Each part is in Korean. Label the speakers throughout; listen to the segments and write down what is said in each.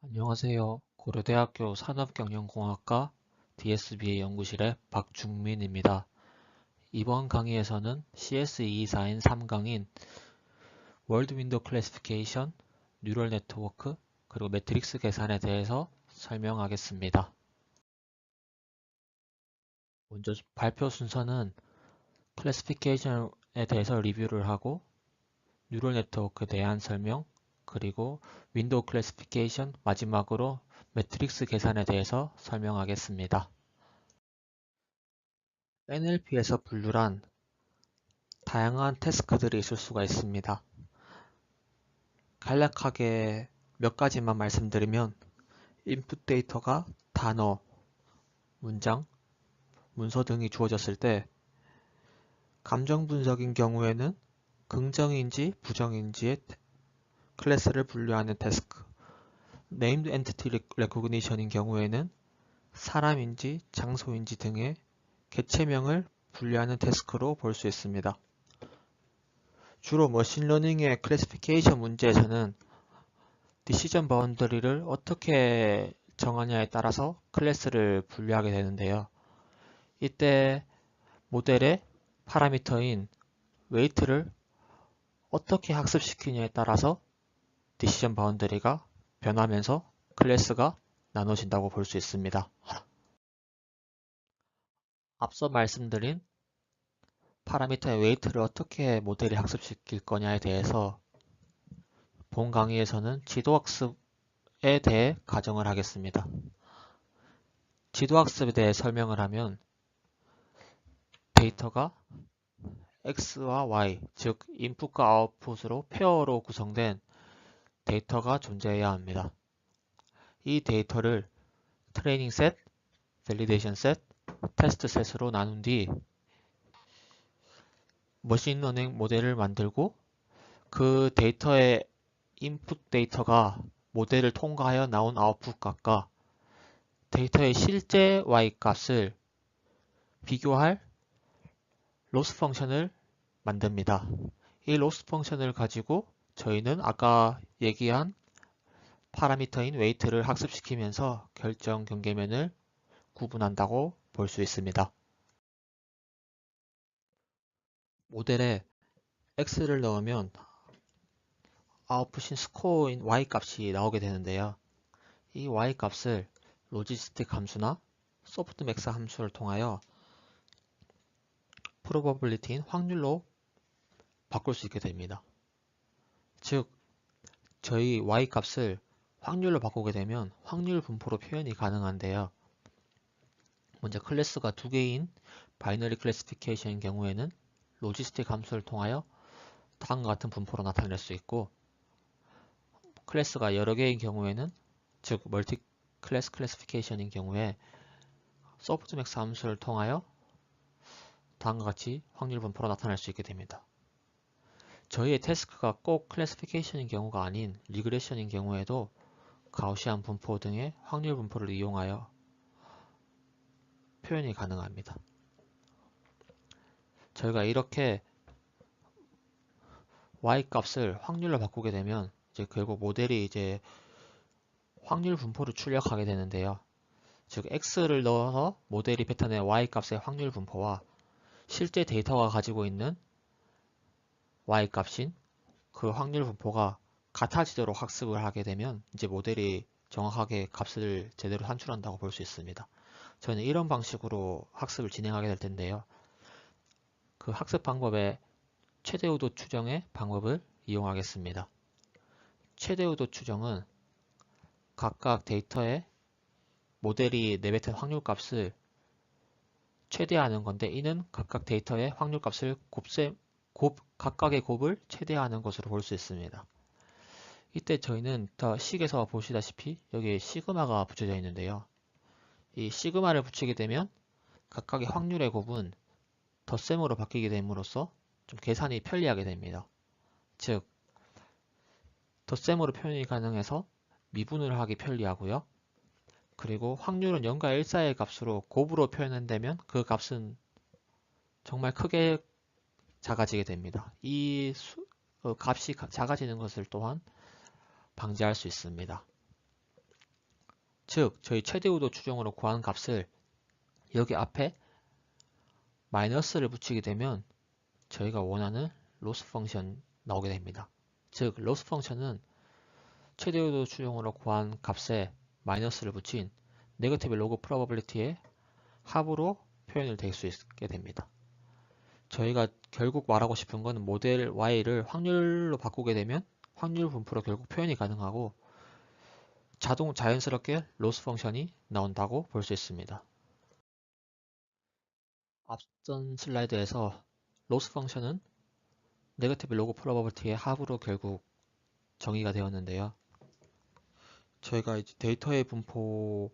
Speaker 1: 안녕하세요. 고려대학교 산업경영공학과 DSBA 연구실의 박중민입니다. 이번 강의에서는 CS224인 3강인 월드 윈도우 클래시피케이션, 뉴럴 네트워크, 그리고 매트릭스 계산에 대해서 설명하겠습니다. 먼저 발표 순서는 클래시피케이션에 대해서 리뷰를 하고 뉴럴 네트워크에 대한 설명, 그리고 윈도우 클래시피케이션, 마지막으로 매트릭스 계산에 대해서 설명하겠습니다. NLP에서 분류란 다양한 태스크들이 있을 수가 있습니다. 간략하게 몇 가지만 말씀드리면 인풋 데이터가 단어, 문장, 문서 등이 주어졌을 때 감정 분석인 경우에는 긍정인지 부정인지의 클래스를 분류하는 태스크, Named Entity Recognition인 경우에는 사람인지 장소인지 등의 개체명을 분류하는 태스크로 볼 수 있습니다. 주로 머신러닝의 클래시피케이션 문제에서는 디시전 바운더리를 어떻게 정하냐에 따라서 클래스를 분류하게 되는데요. 이때 모델의 파라미터인 웨이트를 어떻게 학습시키냐에 따라서 디시전 바운더리가 변하면서 클래스가 나눠진다고 볼 수 있습니다. 앞서 말씀드린 파라미터의 웨이트를 어떻게 모델이 학습시킬 거냐에 대해서 본 강의에서는 지도학습에 대해 가정을 하겠습니다. 지도학습에 대해 설명을 하면 데이터가 X와 Y, 즉 인풋과 아웃풋으로 페어로 구성된 데이터가 존재해야 합니다. 이 데이터를 트레이닝 셋, 밸리데이션 셋, 테스트 셋으로 나눈 뒤 머신러닝 모델을 만들고 그 데이터의 인풋 데이터가 모델을 통과하여 나온 아웃풋 값과 데이터의 실제 Y 값을 비교할 로스 펑션을 만듭니다. 이 로스 펑션을 가지고 저희는 아까 얘기한 파라미터인 웨이트를 학습시키면서 결정 경계면을 구분한다고 볼 수 있습니다. 모델에 X를 넣으면 아웃풋인 스코어인 Y 값이 나오게 되는데요. 이 Y 값을 로지스틱 함수나 소프트맥스 함수를 통하여 프로버빌리티인 확률로 바꿀 수 있게 됩니다. 즉, 저희 Y 값을 확률로 바꾸게 되면 확률 분포로 표현이 가능한데요. 먼저 클래스가 두 개인 바이너리 클래시피케이션인 경우에는 로지스틱 함수를 통하여 다음과 같은 분포로 나타낼 수 있고, 클래스가 여러 개인 경우에는, 즉 멀티 클래스 클래시피케이션인 경우에 소프트맥스 함수를 통하여 다음과 같이 확률 분포로 나타낼 수 있게 됩니다. 저희의 태스크가 꼭 클래시피케이션인 경우가 아닌 리그레션인 경우에도 가우시안 분포 등의 확률 분포를 이용하여 표현이 가능합니다. 저희가 이렇게 Y 값을 확률로 바꾸게 되면 이제 결국 모델이 이제 확률 분포를 출력하게 되는데요. 즉 X를 넣어서 모델이 패턴의 Y 값의 확률 분포와 실제 데이터가 가지고 있는 Y 값인 그 확률 분포가 같아지도록 학습을 하게 되면 이제 모델이 정확하게 값을 제대로 산출한다고 볼 수 있습니다. 저는 이런 방식으로 학습을 진행하게 될 텐데요. 그 학습 방법의 최대 의도 추정의 방법을 이용하겠습니다. 최대 의도 추정은 각각 데이터에 모델이 내뱉은 확률 값을 최대화하는 건데, 이는 각각 데이터의 확률 값을 각각의 곱을 최대화하는 것으로 볼 수 있습니다. 이때 저희는 식에서 보시다시피 여기에 시그마가 붙여져 있는데요. 이 시그마를 붙이게 되면 각각의 확률의 곱은 덧셈으로 바뀌게 됨으로써 좀 계산이 편리하게 됩니다. 즉, 덧셈으로 표현이 가능해서 미분을 하기 편리하고요. 그리고 확률은 0과 1 사이의 값으로 곱으로 표현한다면 그 값은 정말 크게 작아지게 됩니다. 이 값이 작아지는 것을 또한 방지할 수 있습니다. 즉 저희 최대 우도 추정으로 구한 값을 여기 앞에 마이너스를 붙이게 되면 저희가 원하는 로스 펑션 나오게 됩니다. 즉 로스 펑션은 최대 우도 추정으로 구한 값에 마이너스를 붙인 네거티브 로그 프로버빌리티의 합으로 표현을 될 수 있게 됩니다. 저희가 결국 말하고 싶은 건 모델 Y를 확률로 바꾸게 되면 확률 분포로 결국 표현이 가능하고 자연스럽게 로스 펑션이 나온다고 볼 수 있습니다. 앞선 슬라이드에서 로스 펑션은 네거티브 로그 프로버빌티의 합으로 결국 정의가 되었는데요. 저희가 이제 데이터의 분포와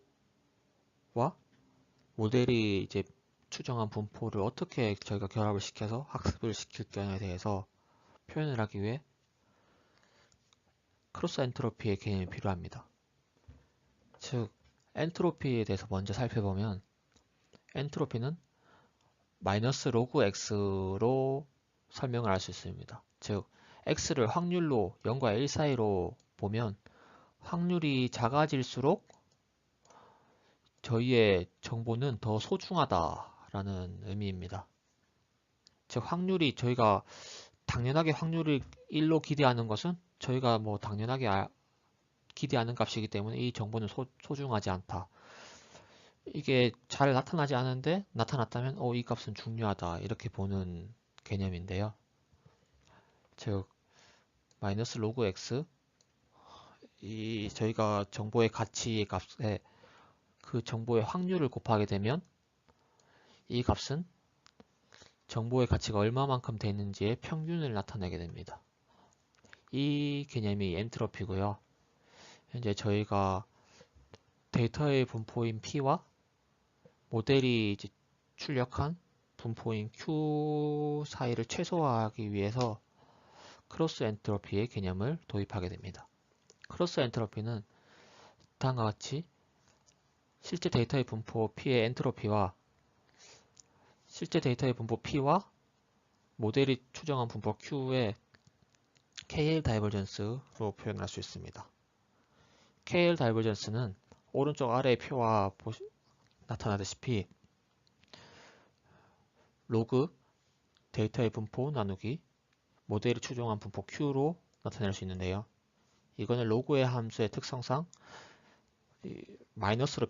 Speaker 1: 모델이 이제 추정한 분포를 어떻게 저희가 결합을 시켜서 학습을 시킬 경우에 대해서 표현을 하기 위해 크로스 엔트로피의 개념이 필요합니다. 즉, 엔트로피에 대해서 먼저 살펴보면 엔트로피는 마이너스 로그 x로 설명을 할 수 있습니다. 즉, x를 확률로 0과 1 사이로 보면 확률이 작아질수록 저희의 정보는 더 소중하다라는 의미입니다. 즉, 확률이 저희가 당연하게 확률을 1로 기대하는 것은 저희가 뭐 당연하게 기대하는 값이기 때문에 이 정보는 소중하지 않다. 이게 잘 나타나지 않은데 나타났다면 이 값은 중요하다 이렇게 보는 개념인데요. 즉 마이너스 로그 x 이 저희가 정보의 가치 값에 그 정보의 확률을 곱하게 되면 이 값은 정보의 가치가 얼마만큼 되는지의 평균을 나타내게 됩니다. 이 개념이 엔트로피고요. 현재 저희가 데이터의 분포인 P와 모델이 이제 출력한 분포인 Q 사이를 최소화하기 위해서 크로스 엔트로피의 개념을 도입하게 됩니다. 크로스 엔트로피는 다음과 같이 실제 데이터의 분포 P의 엔트로피와 실제 데이터의 분포 P와 모델이 추정한 분포 Q의 KL 다이버전스로 표현할 수 있습니다. KL 다이버전스는 오른쪽 아래의 표와 나타나다시피 로그 데이터의 분포 나누기 모델이 추정한 분포 Q로 나타낼 수 있는데요. 이거는 로그의 함수의 특성상 마이너스로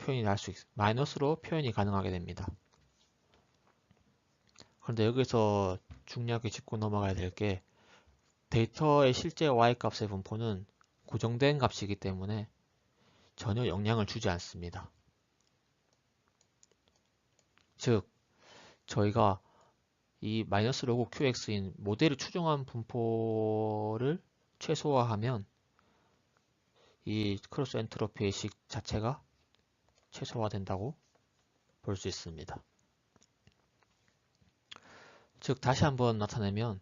Speaker 1: 표현이 가능하게 됩니다. 그런데 여기서 중요하게 짚고 넘어가야 될 게 데이터의 실제 y값의 분포는 고정된 값이기 때문에 전혀 영향을 주지 않습니다. 즉 저희가 이 마이너스 로그 qx인 모델이 추정한 분포를 최소화하면 이 크로스 엔트로피의 식 자체가 최소화된다고 볼 수 있습니다. 즉 다시 한번 나타내면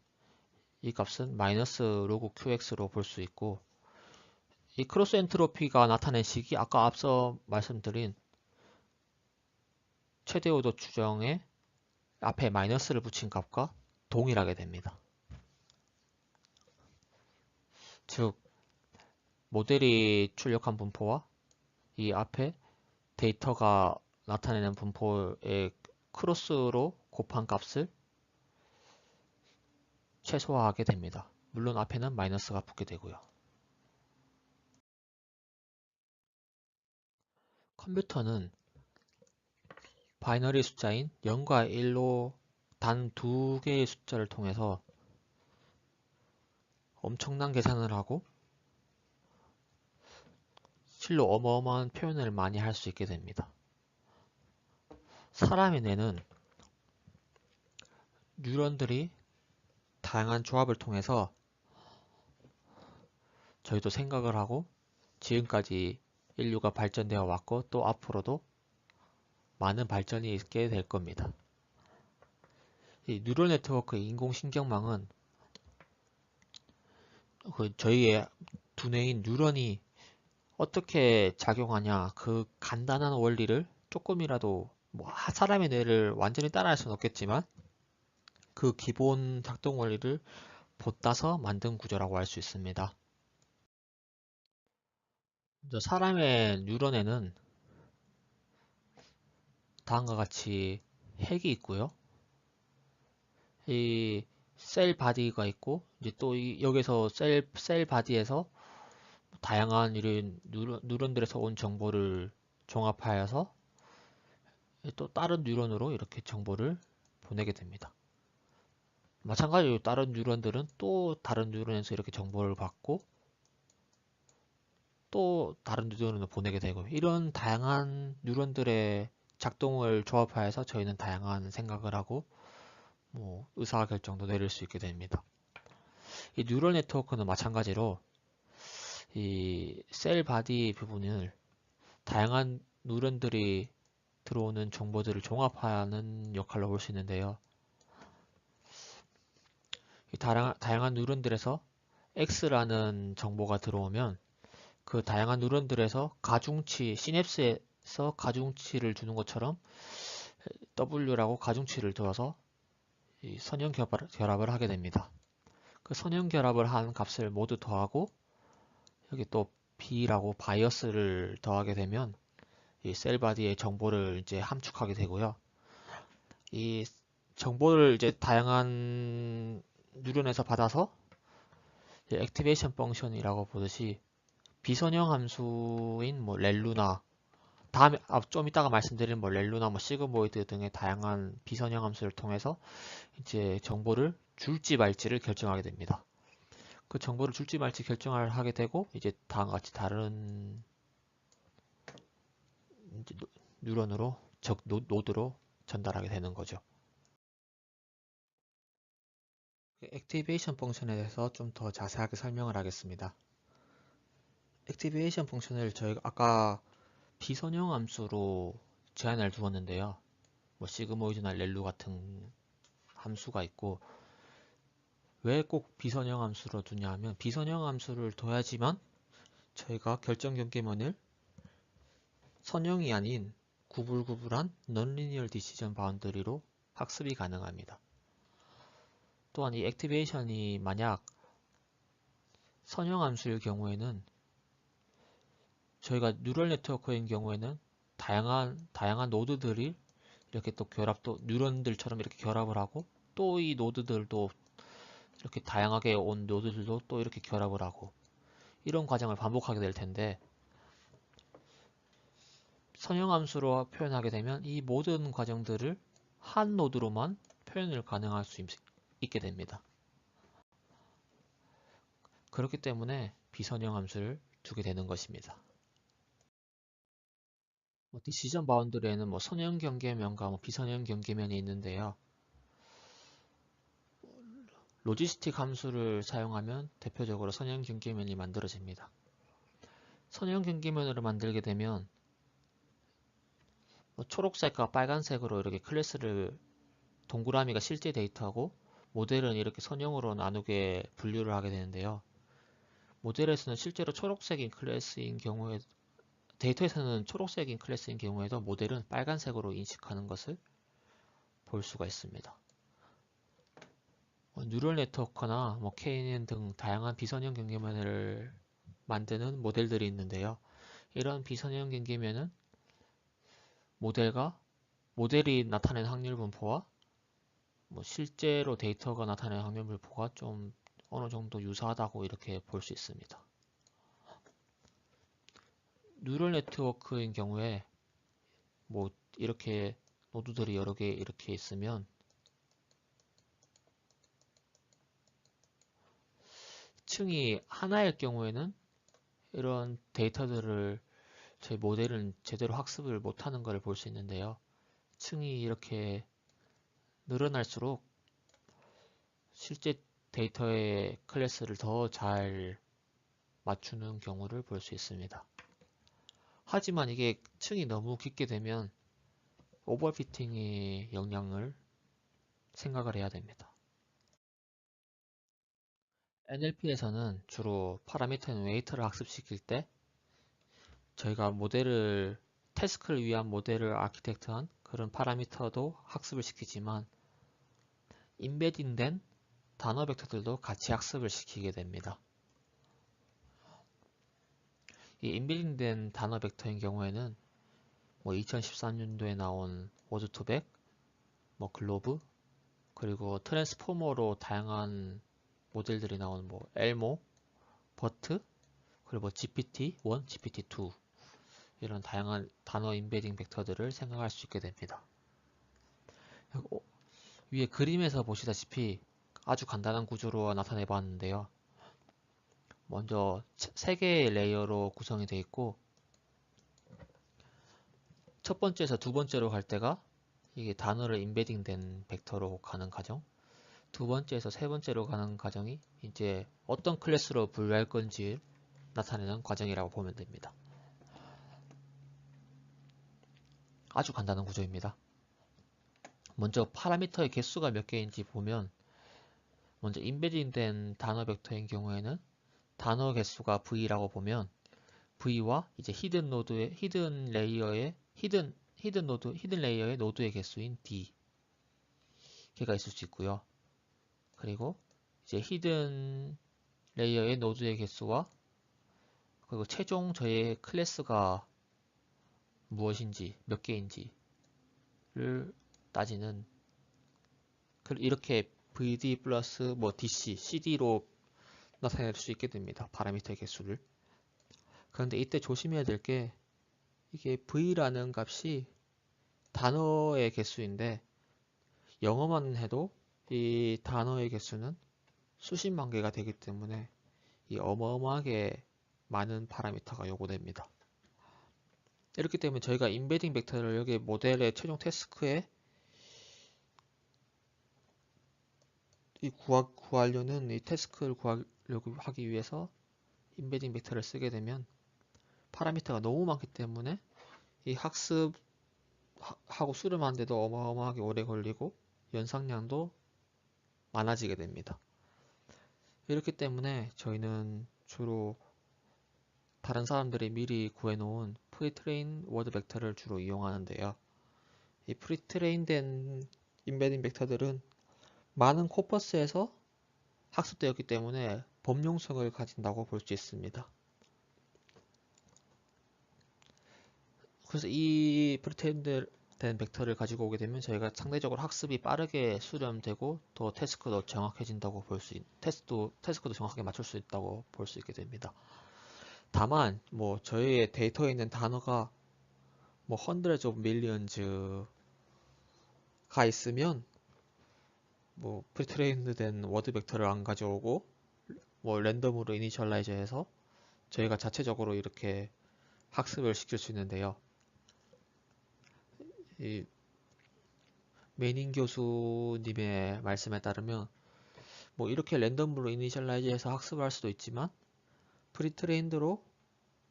Speaker 1: 이 값은 마이너스 로그 qx로 볼 수 있고 이 크로스 엔트로피가 나타낸 식이 아까 앞서 말씀드린 최대 오도 추정에 앞에 마이너스를 붙인 값과 동일하게 됩니다. 즉 모델이 출력한 분포와 이 앞에 데이터가 나타내는 분포의 크로스로 곱한 값을 최소화하게 됩니다. 물론 앞에는 마이너스가 붙게 되고요. 컴퓨터는 바이너리 숫자인 0과 1로 단 두 개의 숫자를 통해서 엄청난 계산을 하고 실로 어마어마한 표현을 많이 할 수 있게 됩니다. 사람의 뇌는 뉴런들이 다양한 조합을 통해서 저희도 생각을 하고 지금까지 인류가 발전되어 왔고 또 앞으로도 많은 발전이 있게 될 겁니다. 이 뉴럴 네트워크 인공신경망은 저희의 두뇌인 뉴런이 어떻게 작용하냐 그 간단한 원리를 조금이라도 사람의 뇌를 완전히 따라할 수는 없겠지만 그 기본 작동 원리를 보따서 만든 구조라고 할 수 있습니다. 먼저 사람의 뉴런에는 다음과 같이 핵이 있고요. 이 셀 바디가 있고 이제 또 여기서 셀 바디에서 다양한 이런 뉴런들에서 온 정보를 종합하여서 또 다른 뉴런으로 이렇게 정보를 보내게 됩니다. 마찬가지로 다른 뉴런들은 또 다른 뉴런에서 이렇게 정보를 받고 또 다른 뉴런으로 보내게 되고, 이런 다양한 뉴런들의 작동을 조합하여서 저희는 다양한 생각을 하고 의사결정도 내릴 수 있게 됩니다. 이 뉴럴 네트워크는 마찬가지로 이 셀 바디 부분을 다양한 뉴런들이 들어오는 정보들을 종합하는 역할로 볼 수 있는데요. 이 다양한 뉴런들에서 X라는 정보가 들어오면 그 다양한 뉴런들에서 가중치, 시냅스에서 가중치를 주는 것처럼 W라고 가중치를 두어서 이 선형 결합을 하게 됩니다. 그 선형 결합을 한 값을 모두 더하고 여기 또 B라고 바이어스를 더하게 되면 이 셀바디의 정보를 이제 함축하게 되고요. 이 정보를 이제 다양한 뉴런에서 받아서 액티베이션 펑션이라고 보듯이 비선형 함수인 렐루나, 다음에 좀 이따가 말씀드린 렐루나 시그모이드 등의 다양한 비선형 함수를 통해서 이제 정보를 줄지 말지를 결정하게 됩니다. 그 정보를 줄지 말지 결정을 하게 되고 이제 다음과 같이 다른 뉴런으로 노드로 전달하게 되는 거죠. 액티베이션 펑션에 대해서 좀 더 자세하게 설명을 하겠습니다. 액티베이션 펑션을 저희가 아까 비선형 함수로 제한을 두었는데요. 시그모이드나 렐루 같은 함수가 있고, 왜 꼭 비선형 함수로 두냐 하면 비선형 함수를 둬야지만 저희가 결정 경계면을 선형이 아닌 구불구불한 non-linear decision boundary로 학습이 가능합니다. 또한 이 액티베이션이 만약 선형 함수일 경우에는 저희가 뉴럴 네트워크인 경우에는 다양한 노드들이 이렇게 또 결합도 뉴런들처럼 이렇게 결합을 하고, 또 이 노드들도 이렇게 다양하게 온 노드들도 또 이렇게 결합을 하고, 이런 과정을 반복하게 될 텐데, 선형함수로 표현하게 되면 이 모든 과정들을 한 노드로만 표현을 가능할 수 있게 됩니다. 그렇기 때문에 비선형함수를 두게 되는 것입니다. 디시전 바운드리에는 선형 경계면과 비선형 경계면이 있는데요. 로지스틱 함수를 사용하면 대표적으로 선형 경계면이 만들어집니다. 선형 경계면으로 만들게 되면 초록색과 빨간색으로 이렇게 클래스를, 동그라미가 실제 데이터하고 모델은 이렇게 선형으로 나누게 분류를 하게 되는데요. 모델에서는 실제로 초록색인 클래스인 경우에, 데이터에서는 초록색인 클래스인 경우에도 모델은 빨간색으로 인식하는 것을 볼 수가 있습니다. 뉴럴 네트워크나 KNN 등 다양한 비선형 경계면을 만드는 모델들이 있는데요. 이런 비선형 경계면은 모델이 나타낸 확률 분포와 실제로 데이터가 나타낸 확률 분포가 좀 어느 정도 유사하다고 이렇게 볼 수 있습니다. 뉴럴 네트워크인 경우에 이렇게 노드들이 여러 개 이렇게 있으면 층이 하나일 경우에는 이런 데이터들을 저희 모델은 제대로 학습을 못하는 것을 볼 수 있는데요. 층이 이렇게 늘어날수록 실제 데이터의 클래스를 더 잘 맞추는 경우를 볼 수 있습니다. 하지만 이게 층이 너무 깊게 되면 오버피팅의 영향을 생각을 해야 됩니다. NLP에서는 주로 파라미터 앤 웨이트를 학습시킬 때 저희가 태스크를 위한 모델을 아키텍트한 그런 파라미터도 학습을 시키지만 인베딩된 단어 벡터들도 같이 학습을 시키게 됩니다. 이 인베딩된 단어 벡터인 경우에는 뭐 2013년도에 나온 워드2백, 뭐 글로브, 그리고 트랜스포머로 다양한 모델들이 나온 뭐 엘모, 버트, 그리고 뭐 GPT-1, GPT-2 이런 다양한 단어 임베딩 벡터들을 생각할 수 있게 됩니다. 위에 그림에서 보시다시피 아주 간단한 구조로 나타내 봤는데요. 먼저 3개의 레이어로 구성이 되어 있고, 첫 번째에서 두 번째로 갈 때가 이게 단어를 임베딩 된 벡터로 가는 과정, 두 번째에서 세 번째로 가는 과정이 이제 어떤 클래스로 분류할 건지 나타내는 과정이라고 보면 됩니다. 아주 간단한 구조입니다. 먼저 파라미터의 개수가 몇 개인지 보면, 먼저 임베딩 된 단어 벡터인 경우에는 단어 개수가 v라고 보면 v와 이제 히든 레이어의 노드의 개수인 d 개가 있을 수 있고요. 그리고 이제 히든 레이어의 노드의 개수와 그리고 최종 저의 클래스가 무엇인지 몇 개인지를 따지는, 이렇게 vd 플러스 뭐 dc, cd로 나타낼 수 있게 됩니다. 파라미터의 개수를. 그런데 이때 조심해야 될 게, 이게 v라는 값이 단어의 개수인데 영어만 해도 이 단어의 개수는 수십만 개가 되기 때문에 이 어마어마하게 많은 파라미터가 요구됩니다. 이렇기 때문에 저희가 임베딩 벡터를 여기 모델의 최종 태스크에 구하려는 이 태스크를 구하려고 하기 위해서 임베딩 벡터를 쓰게 되면 파라미터가 너무 많기 때문에 이 학습하고 수렴하는데도 어마어마하게 오래 걸리고 연상량도 많아지게 됩니다. 이렇기 때문에 저희는 주로 다른 사람들이 미리 구해놓은 프리트레인 워드 벡터를 주로 이용하는데요. 이 프리트레인된 임베딩 벡터들은 많은 코퍼스에서 학습되었기 때문에 범용성을 가진다고 볼 수 있습니다. 그래서 이 프리트레인된 벡터를 가지고 오게 되면 저희가 상대적으로 학습이 빠르게 수렴되고 더 태스크도 정확해진다고 태스크도 정확하게 맞출 수 있다고 볼 수 있게 됩니다. 다만 뭐 저희의 데이터에 있는 단어가 뭐 hundreds of millions가 있으면 뭐 프리트레인드 된 워드 벡터를 안 가져오고 뭐 랜덤으로 이니셜라이즈해서 저희가 자체적으로 이렇게 학습을 시킬 수 있는데요. 이 메닝 교수님의 말씀에 따르면 뭐 이렇게 랜덤으로 이니셜라이즈해서 학습을 할 수도 있지만 프리트레인드로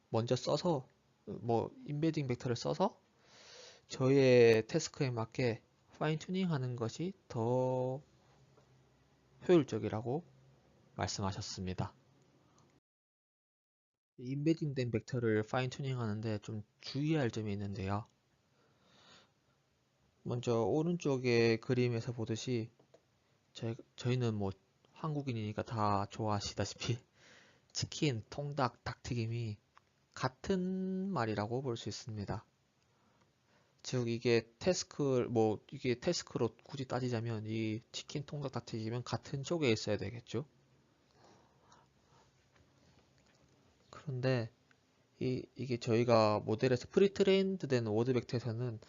Speaker 1: 먼저 써서 뭐 임베딩 벡터를 써서 저희의 태스크에 맞게 파인 튜닝 하는 것이 더 효율적이라고 말씀하셨습니다. 임베딩 된 벡터를 파인 튜닝 하는데 좀 주의할 점이 있는데요. 먼저 오른쪽의 그림에서 보듯이 저희는 뭐 한국인이니까 다 좋아하시다시피 치킨, 통닭, 닭튀김이 같은 말이라고 볼 수 있습니다. 즉 이게 태스크로 굳이 따지자면 이 치킨, 통닭, 닭튀김은 같은 쪽에 있어야 되겠죠. 그런데 이게 저희가 모델에서 프리트레인드 된 워드 벡터에서는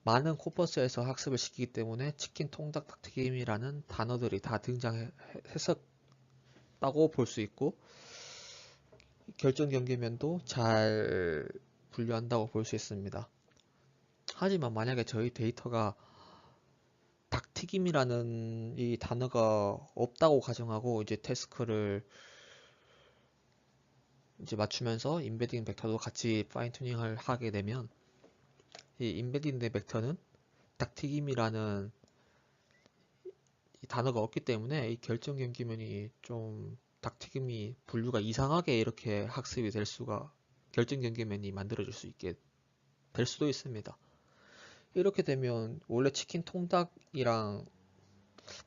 Speaker 1: 많은 코퍼스에서 학습을 시키기 때문에 치킨, 통닭, 닭튀김이라는 단어들이 다 등장했었다고 볼 수 있고 결정 경계면도 잘 분류한다고 볼 수 있습니다. 하지만 만약에 저희 데이터가 닭튀김이라는 이 단어가 없다고 가정하고 이제 태스크를 이제 맞추면서 임베딩 벡터도 같이 파인 튜닝을 하게 되면 이 임베딩 벡터는 닭튀김이라는 이 단어가 없기 때문에 이 결정 경계면이 좀 닭튀김이 분류가 이상하게 이렇게 학습이 될 수가 결정 경계면이 만들어질 수 있게 될 수도 있습니다. 이렇게 되면 원래 치킨 통닭이랑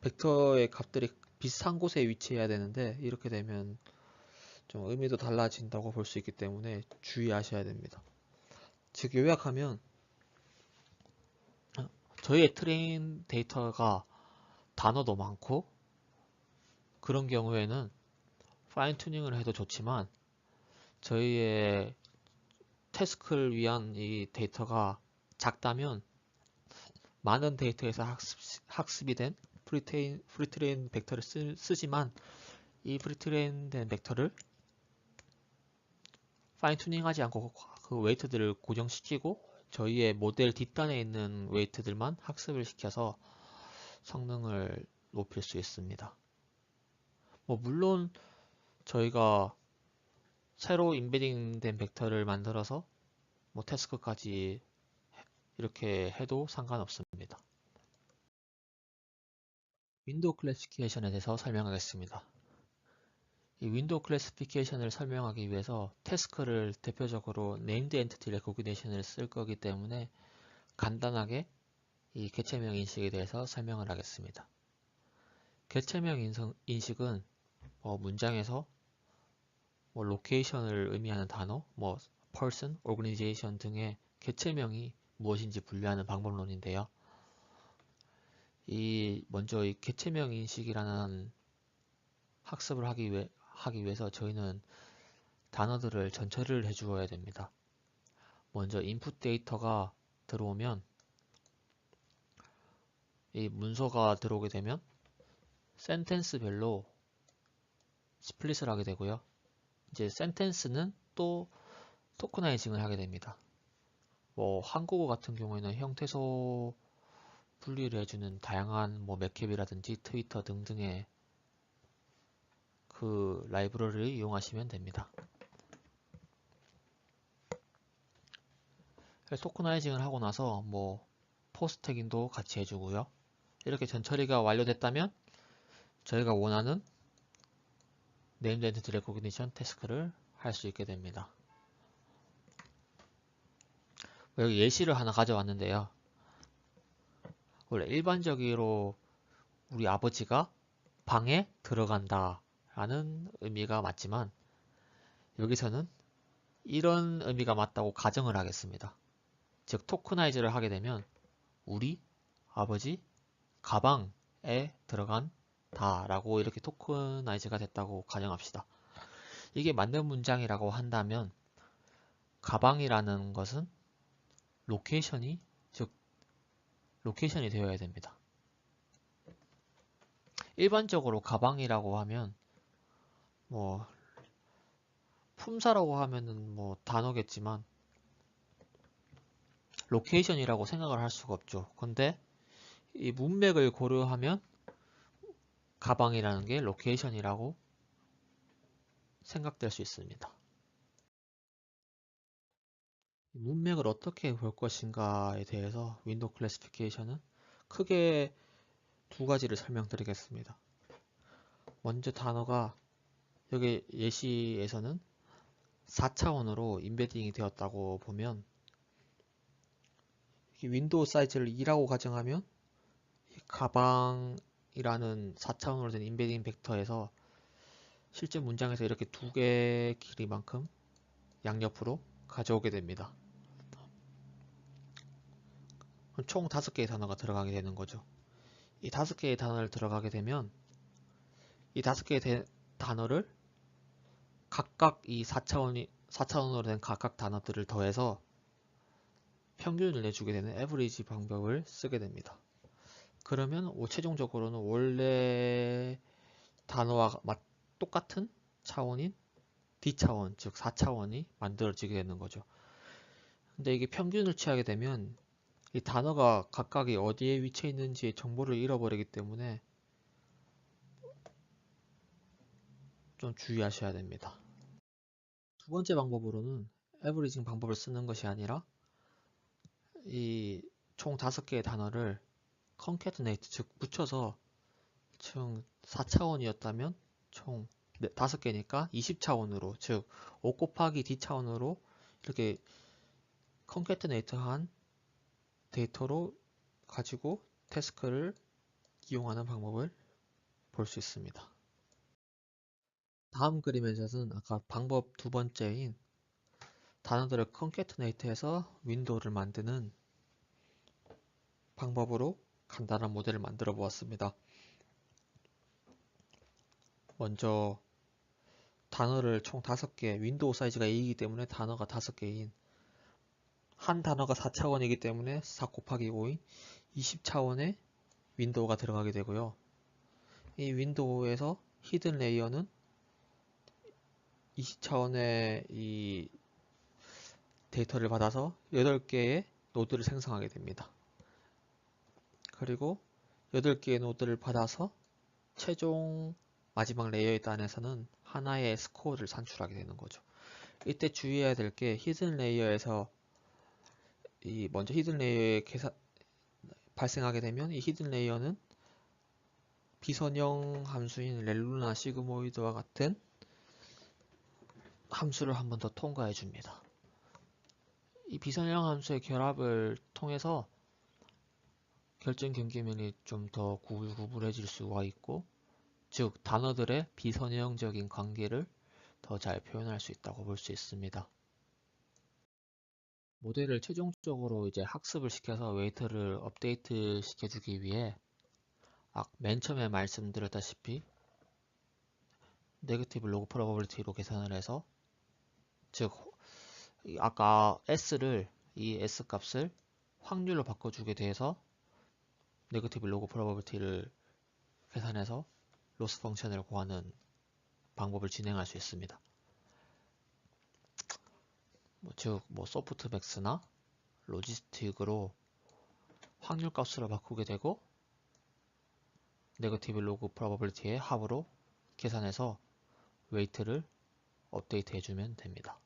Speaker 1: 벡터의 값들이 비슷한 곳에 위치해야 되는데 이렇게 되면 좀 의미도 달라진다고 볼 수 있기 때문에 주의하셔야 됩니다. 즉 요약하면 저희의 트레인 데이터가 단어도 많고 그런 경우에는 파인 튜닝을 해도 좋지만 저희의 태스크를 위한 이 데이터가 작다면 많은 데이터에서 학습이 된 프리트레인 벡터를 쓰지만 이 프리트레인 된 벡터를 파인 튜닝하지 않고 그 웨이트들을 고정시키고 저희의 모델 뒷단에 있는 웨이트들만 학습을 시켜서 성능을 높일 수 있습니다. 물론 저희가 새로 인베딩 된 벡터를 만들어서 태스크까지 이렇게 해도 상관없습니다. 윈도우 클래시피케이션에 대해서 설명하겠습니다. 이 윈도우 클래시피케이션을 설명하기 위해서 태스크를 대표적으로 네임드 엔티티 레코그니션을 쓸 거기 때문에 간단하게 이 개체명 인식에 대해서 설명을 하겠습니다. 개체명 인식은 문장에서 로케이션을 의미하는 단어, person, organization 등의 개체명이 무엇인지 분류하는 방법론인데요. 먼저 이 개체명 인식이라는 학습을 하기 위해서 저희는 단어들을 전처리를 해주어야 됩니다. 먼저 인풋 데이터가 들어오면 이 문서가 들어오게 되면 센텐스별로 스플릿을 하게 되고요. 이제 센텐스는 또 토크나이징을 하게 됩니다. 한국어 같은 경우에는 형태소 분리를 해주는 다양한 맥캡이라든지 트위터 등등의 그 라이브러리를 이용하시면 됩니다. 토크나이징을 하고 나서 포스트 태깅도 같이 해주고요. 이렇게 전처리가 완료됐다면 저희가 원하는 네임드 엔티티 레코그니션 태스크를 할 수 있게 됩니다. 여기 예시를 하나 가져왔는데요. 원래 일반적으로 우리 아버지가 방에 들어간다 라는 의미가 맞지만 여기서는 이런 의미가 맞다고 가정을 하겠습니다. 즉 토크나이즈를 하게 되면 우리 아버지 가방에 들어간다 라고 이렇게 토크나이즈가 됐다고 가정합시다. 이게 맞는 문장이라고 한다면 가방이라는 것은 로케이션이 되어야 됩니다. 일반적으로 가방이라고 하면 품사라고 하면은 단어겠지만 로케이션이라고 생각을 할 수가 없죠. 근데 이 문맥을 고려하면 가방이라는 게 로케이션이라고 생각될 수 있습니다. 문맥을 어떻게 볼 것인가에 대해서 윈도우 클래시피케이션은 크게 두 가지를 설명드리겠습니다. 먼저 단어가 여기 예시에서는 4차원으로 인베딩이 되었다고 보면 윈도우 사이즈를 2라고 가정하면 가방이라는 4차원으로 된 인베딩 벡터에서 실제 문장에서 이렇게 두 개의 길이만큼 양옆으로 가져오게 됩니다. 총 5개의 단어가 들어가게 되는 거죠. 이 5개의 단어를 들어가게 되면 이 5개의 단어를 각각 이 4차원으로 된 각각 단어들을 더해서 평균을 내주게 되는 에버리지 방법을 쓰게 됩니다. 그러면 최종적으로는 원래 단어와 똑같은 차원인 D차원, 즉 4차원이 만들어지게 되는 거죠. 근데 이게 평균을 취하게 되면 이 단어가 각각이 어디에 위치해 있는지의 정보를 잃어버리기 때문에 좀 주의하셔야 됩니다. 두 번째 방법으로는 에버리징 방법을 쓰는 것이 아니라 이 총 5개의 단어를 concatenate, 즉 붙여서 총 4차원이었다면 총 5개니까 20차원으로, 즉 5 곱하기 D차원으로 이렇게 concatenate한 데이터로 가지고 태스크를 이용하는 방법을 볼 수 있습니다. 다음 그림에서는 아까 방법 두 번째인 단어들을 concatenate해서 윈도우를 만드는 방법으로 간단한 모델을 만들어 보았습니다. 먼저 단어를 총 5개, 윈도우 사이즈가 2이기 때문에 단어가 5개인, 한 단어가 4차원이기 때문에 4 곱하기 5인 20차원의 윈도우가 들어가게 되고요. 이 윈도우에서 히든 레이어는 20차원의 이 데이터를 받아서 8개의 노드를 생성하게 됩니다. 그리고 8개의 노드를 받아서 최종 마지막 레이어에 단에서는 하나의 스코어를 산출하게 되는 거죠. 이때 주의해야 될 게 히든 레이어에서 먼저 히든 레이어에 발생하게 되면 이 히든 레이어는 비선형 함수인 렐루나 시그모이드와 같은 함수를 한 번 더 통과해 줍니다. 이 비선형 함수의 결합을 통해서 결정 경계면이 좀 더 구불구불해질 수가 있고, 즉 단어들의 비선형적인 관계를 더 잘 표현할 수 있다고 볼 수 있습니다. 모델을 최종적으로 이제 학습을 시켜서 웨이트를 업데이트 시켜주기 위해 맨 처음에 말씀드렸다시피 네거티브 로그 프로버빌리티로 계산을 해서, 즉 아까 S를 이 S 값을 확률로 바꿔주게 돼서 네거티브 로그 프로버빌리티를 계산해서 로스 펑션을 구하는 방법을 진행할 수 있습니다. 즉 소프트맥스나 로지스틱으로 확률 값으로 바꾸게 되고 네거티브 로그 프로버빌리티의 합으로 계산해서 웨이트를 업데이트 해주면 됩니다.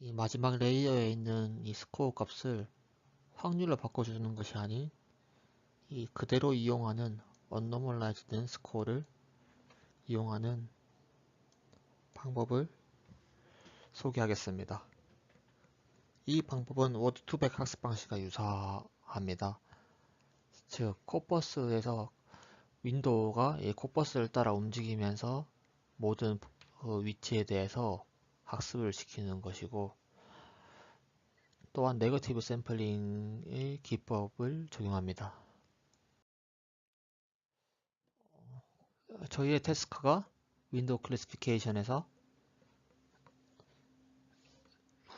Speaker 1: 이 마지막 레이어에 있는 이 스코어 값을 확률로 바꿔주는 것이 아닌 이 그대로 이용하는 언노멀라이즈된 스코어를 이용하는 방법을 소개하겠습니다. 이 방법은 워드2백 학습 방식과 유사합니다. 즉 코퍼스에서 윈도우가 이 코퍼스를 따라 움직이면서 모든 위치에 대해서 학습을 시키는 것이고, 또한 네거티브 샘플링의 기법을 적용합니다. 저희의 태스크가 윈도우 클래시피케이션에서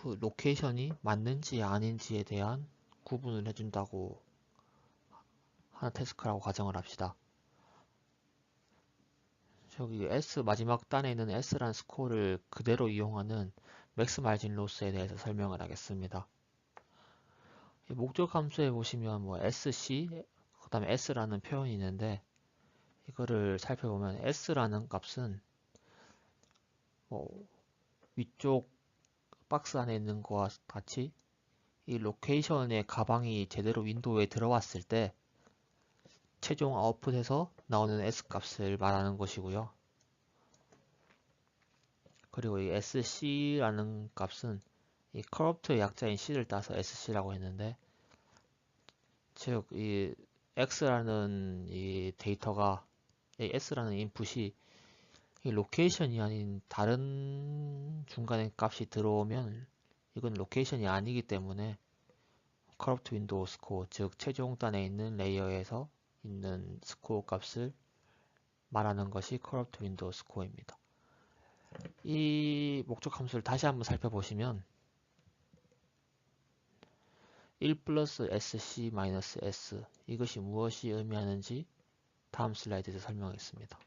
Speaker 1: 로케이션이 맞는지 아닌지에 대한 구분을 해준다고 하는 태스크라고 가정을 합시다. 저기 S 마지막 단에 있는 S라는 스코어를 그대로 이용하는 맥스 마진 로스에 대해서 설명을 하겠습니다. 목적 함수에 보시면 SC 그 다음에 S라는 표현이 있는데, 이거를 살펴보면 S라는 값은 위쪽 박스 안에 있는 것과 같이 이 로케이션의 가방이 제대로 윈도우에 들어왔을 때 최종 아웃풋에서 나오는 S 값을 말하는 것이고요. 그리고 이 SC라는 값은 이 커럽트의 약자인 C를 따서 SC라고 했는데, 즉 이 X라는 이 데이터가 이 S라는 인풋이 이 로케이션이 아닌 다른 중간에 값이 들어오면 이건 로케이션이 아니기 때문에 커럽트 윈도우 스코어, 즉 최종단에 있는 레이어에서 있는 스코어 값을 말하는 것이 커럽트 윈도우 스코어입니다. 이 목적 함수를 다시 한번 살펴보시면 1 플러스 SC 마이너스 S, 이것이 무엇이 의미하는지 다음 슬라이드에서 설명하겠습니다.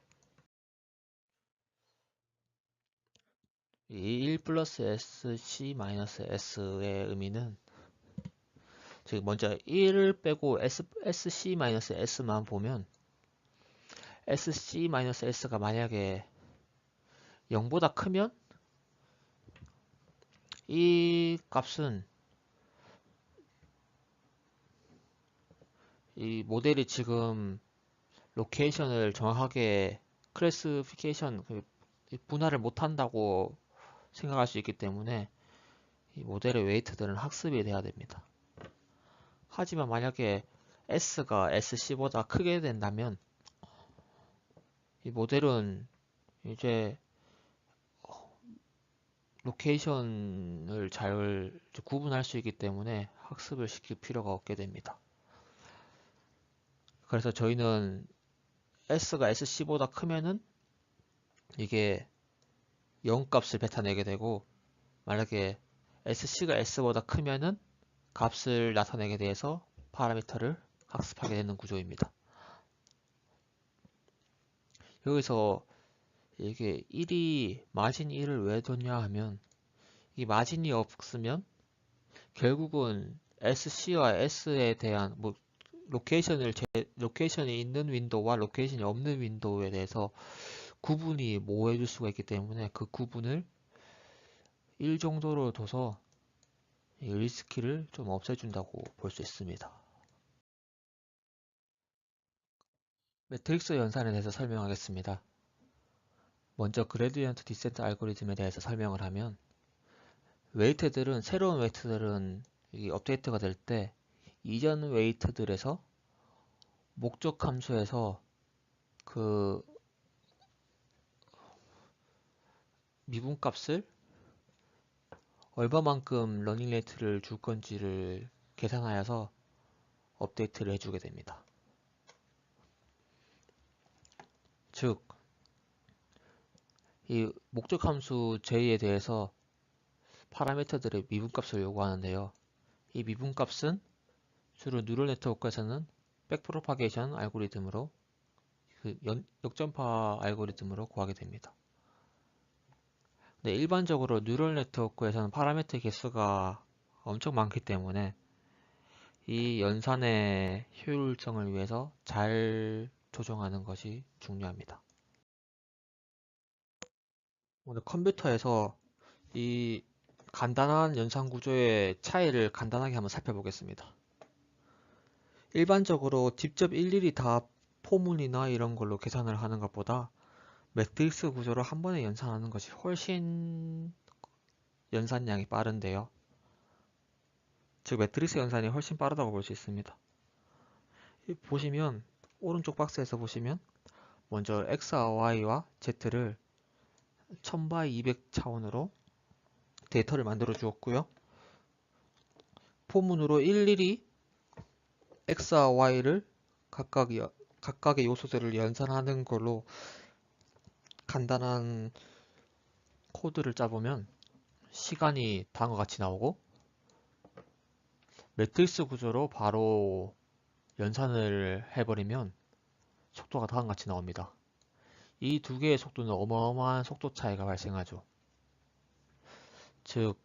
Speaker 1: 이 1 플러스 SC 마이너스 S의 의미는, 즉 먼저 1을 빼고 SC 마이너스 S만 보면 SC 마이너스 S가 만약에 0보다 크면 이 값은 이 모델이 지금 로케이션을 정확하게 클래시피케이션 분할을 못한다고 생각할 수 있기 때문에 이 모델의 웨이트들은 학습이 돼야 됩니다. 하지만 만약에 S가 SC보다 크게 된다면 이 모델은 이제 로케이션을 잘 구분할 수 있기 때문에 학습을 시킬 필요가 없게 됩니다. 그래서 저희는 S가 SC보다 크면은 이게 0값을 뱉어내게 되고, 만약에 SC가 S보다 크면은 값을 나타내게 돼서 파라미터를 학습하게 되는 구조입니다. 여기서 이게 1이 마진 1을 왜 뒀냐 하면, 이 마진이 없으면 결국은 SC와 S에 대한 로케이션이 있는 윈도우와 로케이션이 없는 윈도우에 대해서 구분이 모호해질 수가 있기 때문에 그 구분을 1 정도로 둬서 이 리스키를 좀 없애준다고 볼 수 있습니다. 매트릭스 연산에 대해서 설명하겠습니다. 먼저 그레디언트 디센트 알고리즘에 대해서 설명을 하면, 새로운 웨이트들은 업데이트가 될 때 이전 웨이트들에서 목적 함수에서 그 미분값을 얼마만큼 러닝 레이트를 줄 건지를 계산하여서 업데이트를 해주게 됩니다. 즉, 이 목적 함수 J에 대해서 파라미터들의 미분값을 요구하는데요. 이 미분값은 주로 뉴럴 네트워크에서는 백프로파게이션 알고리즘으로 역전파 알고리즘으로 구하게 됩니다. 근데 일반적으로 뉴럴 네트워크에서는 파라미터 개수가 엄청 많기 때문에 이 연산의 효율성을 위해서 잘 조정하는 것이 중요합니다. 오늘 컴퓨터에서 이 간단한 연산 구조의 차이를 간단하게 한번 살펴보겠습니다. 일반적으로 직접 일일이 다 포문이나 이런 걸로 계산을 하는 것보다 매트릭스 구조를 한 번에 연산하는 것이 훨씬 연산량이 빠른데요. 즉 매트릭스 연산이 훨씬 빠르다고 볼 수 있습니다. 보시면 오른쪽 박스에서 보시면 먼저 X와 Y와 Z를 1000x200 차원으로 데이터를 만들어 주었고요. 포문으로 일일이 X와 Y를 각각의 요소들을 연산하는 걸로 간단한 코드를 짜보면 시간이 다음과 같이 나오고, 매트릭스 구조로 바로 연산을 해버리면 속도가 다음과 같이 나옵니다. 이 두 개의 속도는 어마어마한 속도 차이가 발생하죠. 즉,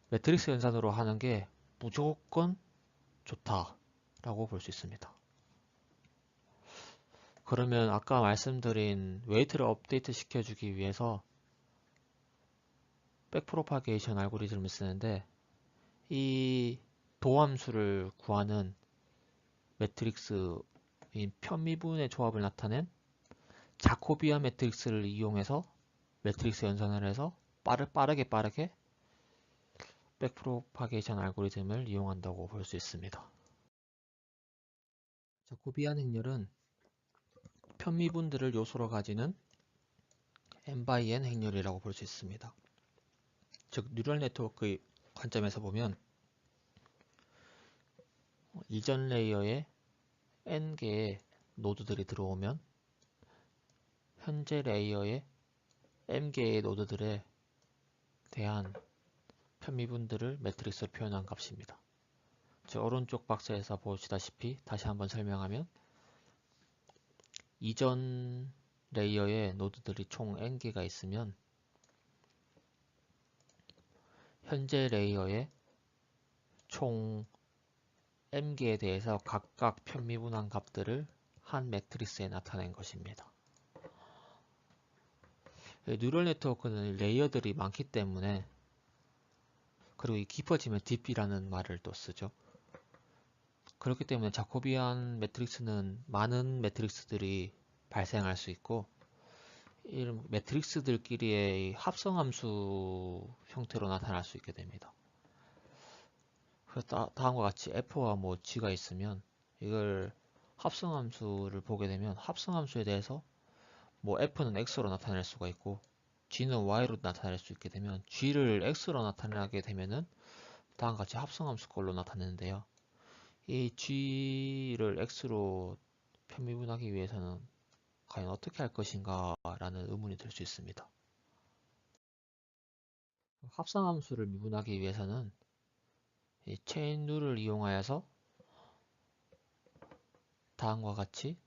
Speaker 1: 매트릭스 연산으로 하는 게 무조건 좋다라고 볼 수 있습니다. 그러면 아까 말씀드린 웨이트를 업데이트 시켜주기 위해서 백프로파게이션 알고리즘을 쓰는데, 이 도함수를 구하는 매트릭스인 편미분의 조합을 나타낸 자코비안 매트릭스를 이용해서 매트릭스 연산을 해서 빠르게 백프로파게이션 알고리즘을 이용한다고 볼 수 있습니다. 자코비안 행렬은 편미분들을 요소로 가지는 n×n 행렬이라고 볼 수 있습니다. 즉 뉴럴 네트워크의 관점에서 보면 이전 레이어에 n개의 노드들이 들어오면 현재 레이어에 m개의 노드들에 대한 편미분들을 매트릭스로 표현한 값입니다. 즉 오른쪽 박스에서 보시다시피 다시 한번 설명하면, 이전 레이어에 노드들이 총 n개가 있으면 현재 레이어에 총 m개에 대해서 각각 편미분한 값들을 한 매트릭스에 나타낸 것입니다. 뉴럴 네트워크는 레이어들이 많기 때문에, 그리고 이 깊어지면 deep이라는 말을 또 쓰죠. 그렇기 때문에 자코비안 매트릭스는 많은 매트릭스들이 발생할 수 있고, 이런 매트릭스들끼리의 합성함수 형태로 나타날 수 있게 됩니다. 그래서 다음과 같이 F와 G가 있으면 이걸 합성함수를 보게 되면 합성함수에 대해서 F는 X로 나타낼 수가 있고, g는 y로 나타낼 수 있게 되면 g를 x로 나타나게 되면은 다음과 같이 합성함수 꼴로 나타내는데요. 이 g를 x로 편미분하기 위해서는 과연 어떻게 할 것인가 라는 의문이 들 수 있습니다. 합성함수를 미분하기 위해서는 이 체인 룰을 이용하여서 다음과 같이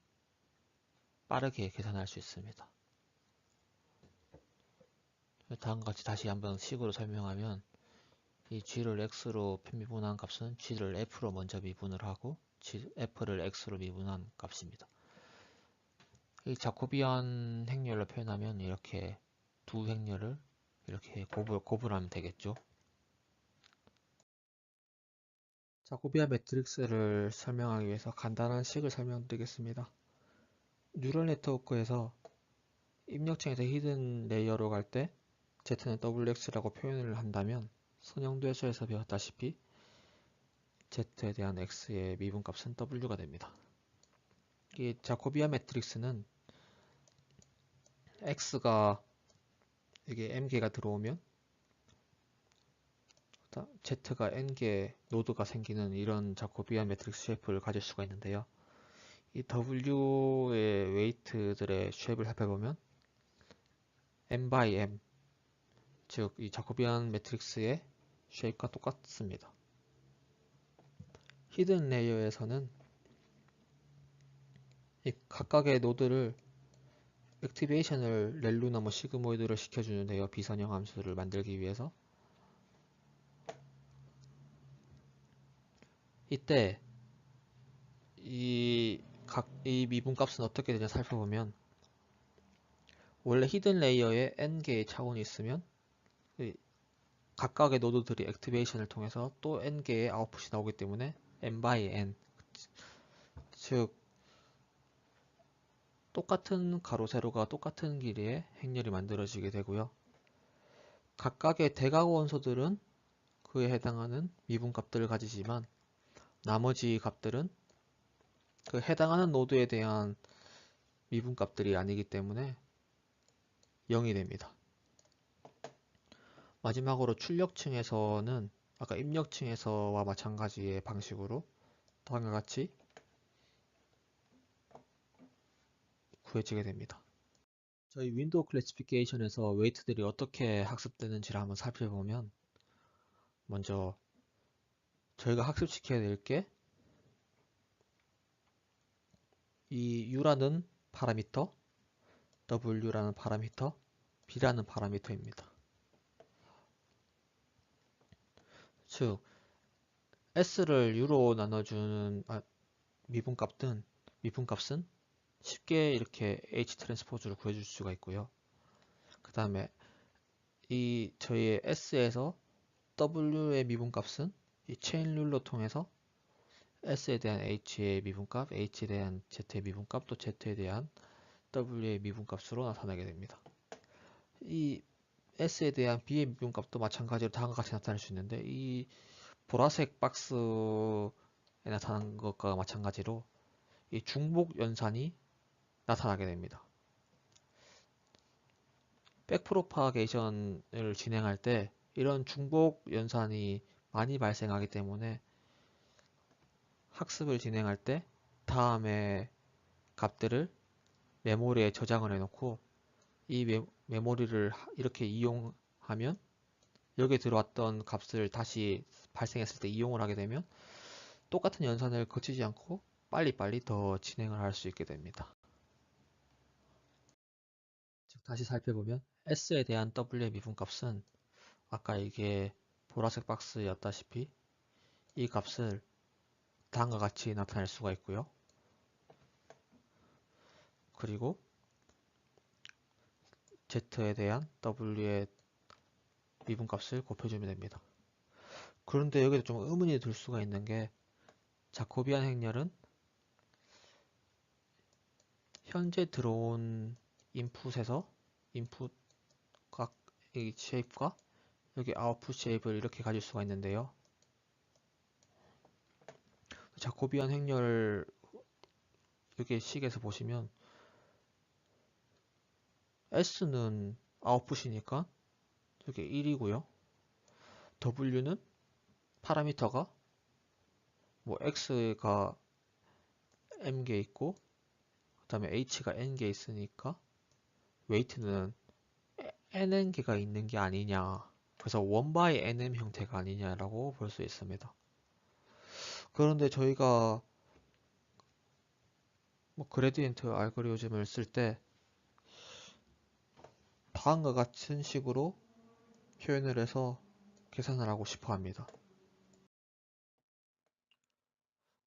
Speaker 1: 빠르게 계산할 수 있습니다. 다음과 같이 다시 한번 식으로 설명하면 이 g를 x로 편미분한 값은 g를 f로 먼저 미분을 하고 f를 x로 미분한 값입니다. 이 자코비안 행렬로 표현하면 이렇게 두 행렬을 이렇게 고분하면 되겠죠. 자코비안 매트릭스를 설명하기 위해서 간단한 식을 설명드리겠습니다. 뉴럴 네트워크에서 입력창에서 히든 레이어로 갈 때 Z는 WX라고 표현을 한다면 선형도에서에서 배웠다시피 Z에 대한 X의 미분값은 W가 됩니다. 이 자코비안 매트릭스는 X가 이게 M개가 들어오면 Z가 N개 노드가 생기는 이런 자코비안 매트릭스 쉐입을 가질 수가 있는데요. 이 W의 웨이트들의 쉐입을 살펴보면 M by M, 즉 이 자코비안 매트릭스의 쉐입과 똑같습니다. 히든 레이어에서는 이 각각의 노드를 액티베이션을 렐루나 시그모이드를 시켜주는데요. 비선형 함수를 만들기 위해서. 이때 이 미분값은 어떻게 되냐 살펴보면 원래 히든 레이어에 n개의 차원이 있으면 각각의 노드들이 액티베이션을 통해서 또 n개의 아웃풋이 나오기 때문에 n by n, 즉 똑같은 가로 세로가 똑같은 길이의 행렬이 만들어지게 되고요. 각각의 대각 원소들은 그에 해당하는 미분값들을 가지지만 나머지 값들은 그 해당하는 노드에 대한 미분값들이 아니기 때문에 0이 됩니다. 마지막으로 출력층에서는 아까 입력층에서와 마찬가지의 방식으로 다음과 같이 구해지게 됩니다. 저희 윈도우 클래시피케이션에서 웨이트들이 어떻게 학습되는지를 한번 살펴보면 먼저 저희가 학습시켜야 될 게 이 U라는 파라미터, W라는 파라미터, B라는 파라미터입니다. 즉 S를 U로 나눠주는 미분값은 쉽게 이렇게 H 트랜스포즈를 구해줄 수가 있고요. 그 다음에 이 저희의 S에서 W의 미분값은 이 체인 룰로 통해서 S에 대한 H의 미분값, H에 대한 Z의 미분값, 또 Z에 대한 W의 미분값으로 나타나게 됩니다. 이 S에 대한 B의 미분값도 마찬가지로 다음과 같이 나타날 수 있는데 이 보라색 박스에 나타난 것과 마찬가지로 이 중복 연산이 나타나게 됩니다. 백프로파게이션을 진행할 때 이런 중복 연산이 많이 발생하기 때문에 학습을 진행할 때 다음에 값들을 메모리에 저장을 해놓고 이 메모리를 이렇게 이용하면 여기에 들어왔던 값을 다시 발생했을 때 이용을 하게 되면 똑같은 연산을 거치지 않고 빨리빨리 더 진행을 할 수 있게 됩니다. 즉 다시 살펴보면 S에 대한 W의 미분값은 아까 이게 보라색 박스였다시피 이 값을 다음과 같이 나타낼 수가 있고요. 그리고 Z에 대한 W의 미분값을 곱해주면 됩니다. 그런데 여기서 좀 의문이 들 수가 있는 게 자코비안 행렬은 현재 들어온 인풋에서 인풋 각 이 쉐입과 여기 아웃풋 쉐입을 이렇게 가질 수가 있는데요. 자코비안 행렬 여기 식에서 보시면 S는 아웃풋이니까 이게 1이고요. W는 파라미터가 뭐 X가 M개 있고 그 다음에 H가 N개 있으니까 웨이트는 NN개가 있는 게 아니냐. 그래서 1 by NM 형태가 아니냐라고 볼 수 있습니다. 그런데 저희가 뭐 그레디엔트 알고리즘을 쓸 때 다음과 같은 식으로 표현을 해서 계산을 하고 싶어 합니다.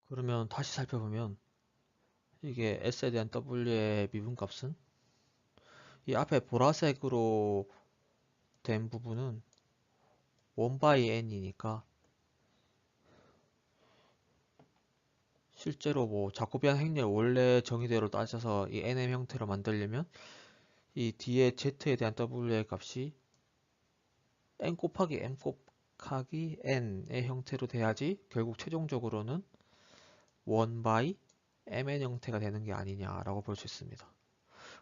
Speaker 1: 그러면 다시 살펴보면 이게 S에 대한 W의 미분값은 이 앞에 보라색으로 된 부분은 1 by N이니까 실제로 뭐 자코비안 행렬 원래 정의대로 따져서 이 NM 형태로 만들려면 이 뒤에 Z에 대한 W의 값이 N 곱하기 M 곱하기 N의 형태로 돼야지 결국 최종적으로는 1 by MN 형태가 되는 게 아니냐라고 볼 수 있습니다.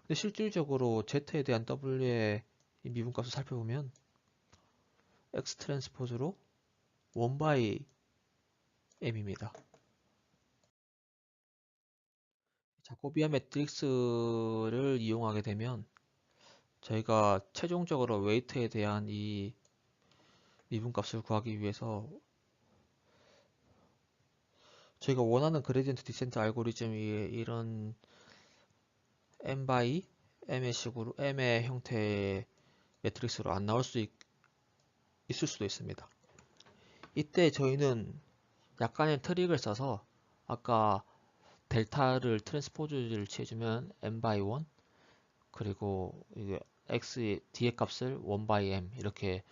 Speaker 1: 근데 실질적으로 Z에 대한 W의 이 미분값을 살펴보면 X 트랜스포즈로 1 by M입니다. 자코비안 매트릭스를 이용하게 되면 저희가 최종적으로 웨이트에 대한 이 미분값을 구하기 위해서 저희가 원하는 그레디언트 디센트 알고리즘이 이런 M by M의 식으로 M의 형태의 매트릭스로 안 나올 수 있을 수도 있습니다. 이때 저희는 약간의 트릭을 써서 아까 델타를 트랜스포즈를 취해주면 M by 1 그리고 이게 X의 D의 값을 1 by M 이렇게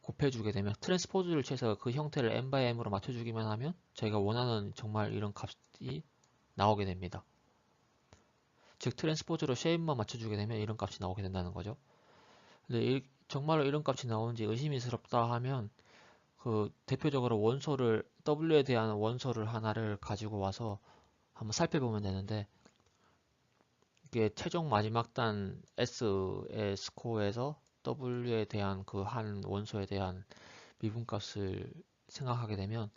Speaker 1: 곱해주게 되면 트랜스포즈를 취해서 그 형태를 M by M으로 맞춰주기만 하면 저희가 원하는 정말 이런 값이 나오게 됩니다. 즉 트랜스포즈로 쉐입만 맞춰주게 되면 이런 값이 나오게 된다는 거죠. 근데 정말로 이런 값이 나오는지 의심스럽다 하면 그 대표적으로 원소를 W에 대한 원소를 하나를 가지고 와서 한번 살펴보면 되는데 이게 최종 마지막 단 S의 스코어에서 W에 대한 그 한 원소에 대한 미분값을 생각하게 되면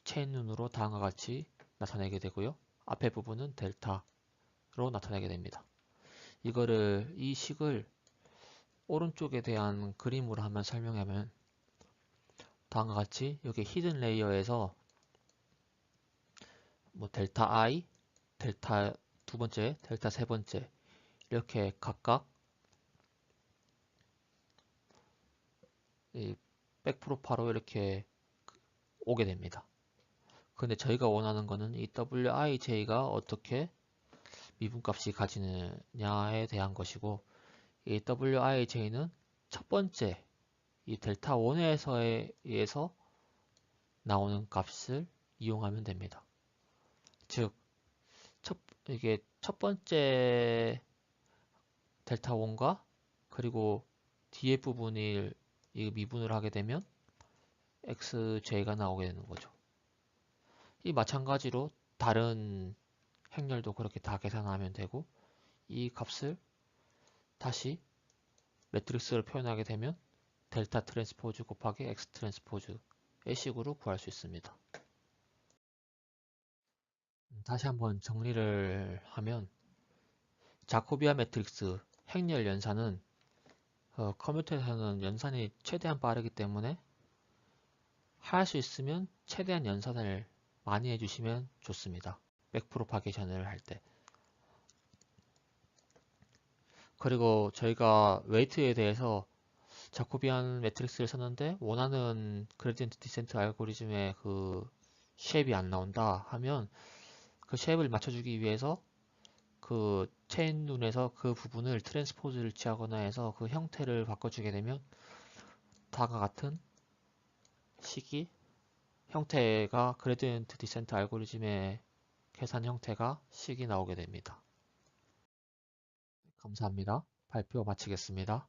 Speaker 1: 체인눈으로 다음과 같이 나타내게 되고요. 앞에 부분은 델타로 나타내게 됩니다. 이 식을 오른쪽에 대한 그림으로 한번 설명하면 다음과 같이 여기 히든 레이어에서 뭐 델타 I, 델타 두 번째, 델타 세 번째 이렇게 각각 이 백프로파로 이렇게 오게 됩니다. 근데 저희가 원하는 거는 이 Wij가 어떻게 미분값이 가지느냐에 대한 것이고 이 Wij는 첫 번째 이 델타 1에서 나오는 값을 이용하면 됩니다. 즉, 이게 첫 번째 델타 1과 그리고 뒤에 부분을 이 미분을 하게 되면 xj가 나오게 되는 거죠. 이 마찬가지로 다른 행렬도 그렇게 다 계산하면 되고 이 값을 다시 매트릭스로 표현하게 되면 델타 트랜스포즈 곱하기 x 트랜스포즈의 식으로 구할 수 있습니다. 다시 한번 정리를 하면 자코비아 매트릭스 행렬 연산은 컴퓨터에서는 연산이 최대한 빠르기 때문에 할 수 있으면 최대한 연산을 많이 해주시면 좋습니다. 백프로파게이션을 할 때. 그리고 저희가 웨이트에 대해서 자코비안 매트릭스를 썼는데 원하는 그레디언트 디센트 알고리즘의 그 쉐입이 안 나온다 하면 그 쉐입을 맞춰주기 위해서 그 체인 눈에서 그 부분을 트랜스포즈를 취하거나 해서 그 형태를 바꿔주게 되면 다음과 같은 식이 형태가 그레디언트 디센트 알고리즘의 계산 형태가 식이 나오게 됩니다. 감사합니다. 발표 마치겠습니다.